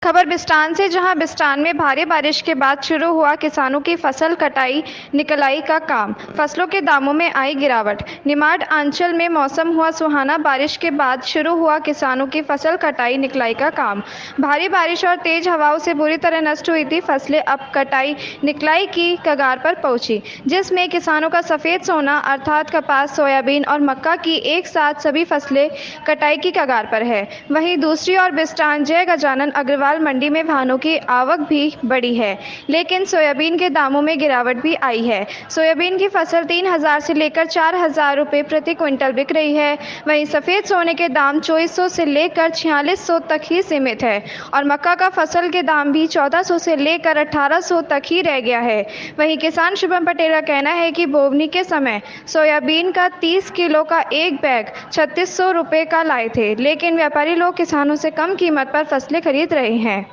खबर बिस्टान से, जहां बिस्टान में भारी बारिश के बाद शुरू हुआ किसानों की फसल कटाई निकलाई का काम। फसलों के दामों में आई गिरावट। निमाड़ अंचल में मौसम हुआ सुहाना। बारिश के बाद शुरू हुआ किसानों की फसल कटाई निकलाई का काम। भारी बारिश और तेज हवाओं से बुरी तरह नष्ट हुई थी फसलें। अब कटाई निकलाई की कगार पर पहुंची, जिसमें किसानों का सफेद सोना अर्थात कपास, सोयाबीन और मक्का की एक साथ सभी फसलें कटाई की कगार पर है। वहीं दूसरी ओर बिस्टान जय गजानन अग्रवाल मंडी में वाहनों की आवक भी बढ़ी है, लेकिन सोयाबीन के दामों में गिरावट भी आई है। सोयाबीन की फसल 3,000 से लेकर 4,000 रुपये प्रति क्विंटल बिक रही है। वहीं सफेद सोने के दाम 2400 से लेकर 4600 तक ही सीमित है और मक्का का फसल के दाम भी 1400 से लेकर 1800 तक ही रह गया है। वहीं किसान शुभम पटेल का कहना है कि बोवनी के समय सोयाबीन का 30 किलो का एक बैग 3600 रुपये का लाए थे, लेकिन व्यापारी लोग किसानों से कम कीमत पर फसलें खरीद रहे हैं।